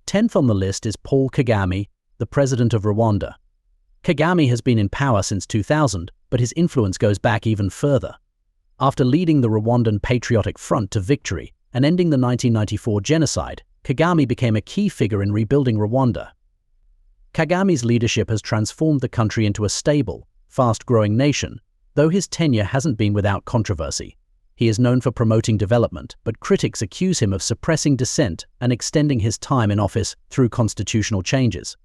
10th on the list is Paul Kagame, the president of Rwanda. Kagame has been in power since 2000, but his influence goes back even further. After leading the Rwandan Patriotic Front to victory and ending the 1994 genocide, Kagame became a key figure in rebuilding Rwanda. Kagame's leadership has transformed the country into a stable, fast-growing nation, though his tenure hasn't been without controversy. He is known for promoting development, but critics accuse him of suppressing dissent and extending his time in office through constitutional changes.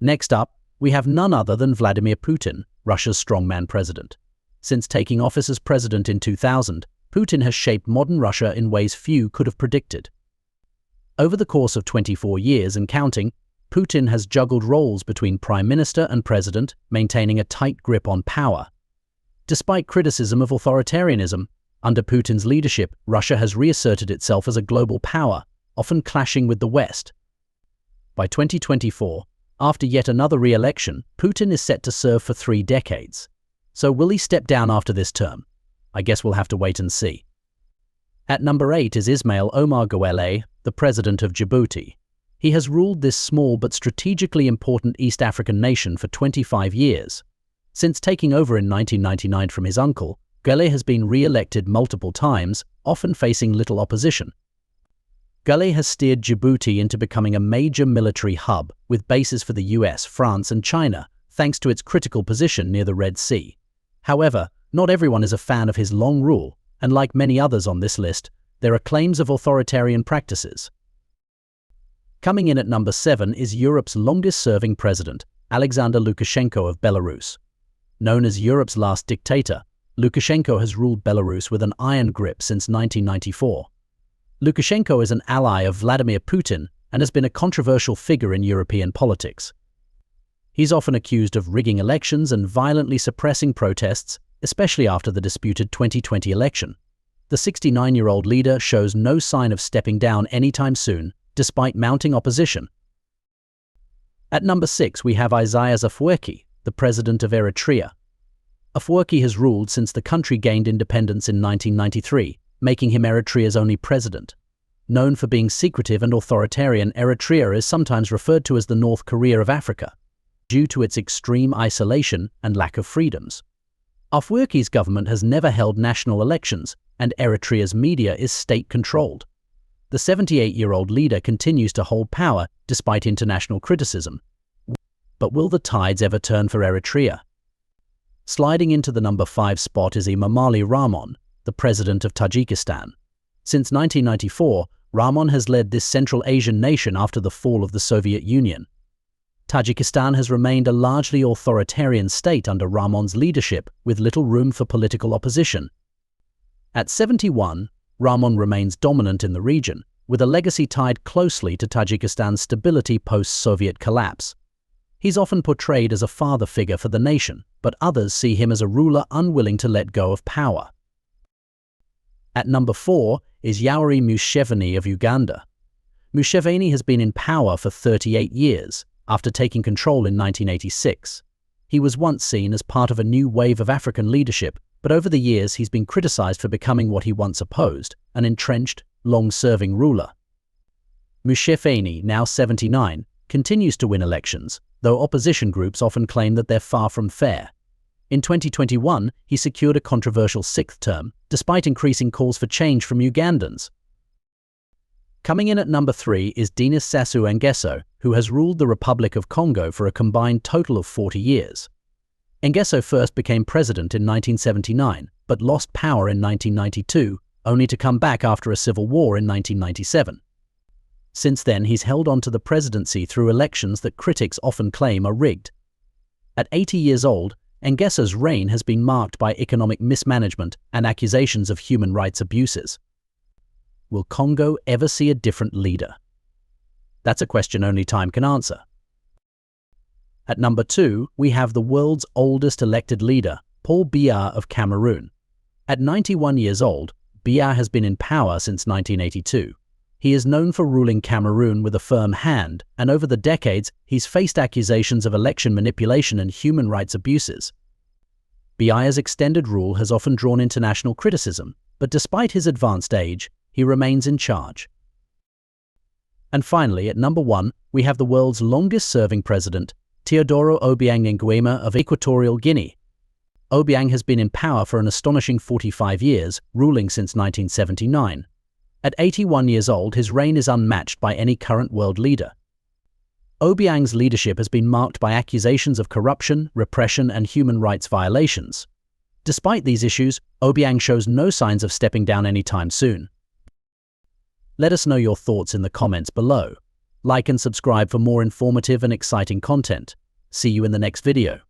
Next up, we have none other than Vladimir Putin, Russia's strongman president. Since taking office as president in 2000, Putin has shaped modern Russia in ways few could have predicted. Over the course of 24 years and counting, Putin has juggled roles between prime minister and president, maintaining a tight grip on power. Despite criticism of authoritarianism, under Putin's leadership, Russia has reasserted itself as a global power, often clashing with the West. By 2024, after yet another re-election, Putin is set to serve for 3 decades. So will he step down after this term? I guess we'll have to wait and see. At number 8 is Ismail Omar Guelleh, the president of Djibouti. He has ruled this small but strategically important East African nation for 25 years. Since taking over in 1999 from his uncle, Guelleh has been re-elected multiple times, often facing little opposition. Guelleh has steered Djibouti into becoming a major military hub, with bases for the US, France and China, thanks to its critical position near the Red Sea. However, not everyone is a fan of his long rule, and like many others on this list, there are claims of authoritarian practices. Coming in at number 7 is Europe's longest-serving president, Alexander Lukashenko of Belarus. Known as Europe's last dictator, Lukashenko has ruled Belarus with an iron grip since 1994. Lukashenko is an ally of Vladimir Putin and has been a controversial figure in European politics. He's often accused of rigging elections and violently suppressing protests, especially after the disputed 2020 election. The 69-year-old leader shows no sign of stepping down anytime soon, despite mounting opposition. At number 6, we have Isaias Afwerki, the president of Eritrea. Afwerki has ruled since the country gained independence in 1993, making him Eritrea's only president. Known for being secretive and authoritarian, Eritrea is sometimes referred to as the North Korea of Africa, due to its extreme isolation and lack of freedoms. Afwerki's government has never held national elections, and Eritrea's media is state-controlled. The 78-year-old leader continues to hold power despite international criticism. But will the tides ever turn for Eritrea? Sliding into the number 5 spot is Emomali Rahmon, the president of Tajikistan. Since 1994, Rahmon has led this Central Asian nation after the fall of the Soviet Union. Tajikistan has remained a largely authoritarian state under Rahmon's leadership, with little room for political opposition. At 71, Rahmon remains dominant in the region, with a legacy tied closely to Tajikistan's stability post-Soviet collapse. He's often portrayed as a father figure for the nation, but others see him as a ruler unwilling to let go of power. At number 4 is Yoweri Museveni of Uganda. Museveni has been in power for 38 years, after taking control in 1986. He was once seen as part of a new wave of African leadership, but over the years he's been criticized for becoming what he once opposed, an entrenched, long-serving ruler. Museveni, now 79, continues to win elections, though opposition groups often claim that they're far from fair. In 2021, he secured a controversial 6th term, despite increasing calls for change from Ugandans. Coming in at number 3 is Denis Sassou Nguesso, who has ruled the Republic of Congo for a combined total of 40 years. Nguesso first became president in 1979, but lost power in 1992, only to come back after a civil war in 1997. Since then, he's held on to the presidency through elections that critics often claim are rigged. At 80 years old, Nguesso's reign has been marked by economic mismanagement and accusations of human rights abuses. Will Congo ever see a different leader? That's a question only time can answer. At number 2, we have the world's oldest elected leader, Paul Biya of Cameroon. At 91 years old, Biya has been in power since 1982. He is known for ruling Cameroon with a firm hand, and over the decades, he's faced accusations of election manipulation and human rights abuses. Biya's extended rule has often drawn international criticism, but despite his advanced age, he remains in charge. And finally, at number 1, we have the world's longest-serving president, Teodoro Obiang Nguema of Equatorial Guinea. Obiang has been in power for an astonishing 45 years, ruling since 1979. At 81 years old, his reign is unmatched by any current world leader. Obiang's leadership has been marked by accusations of corruption, repression, and human rights violations. Despite these issues, Obiang shows no signs of stepping down anytime soon. Let us know your thoughts in the comments below. Like and subscribe for more informative and exciting content. See you in the next video.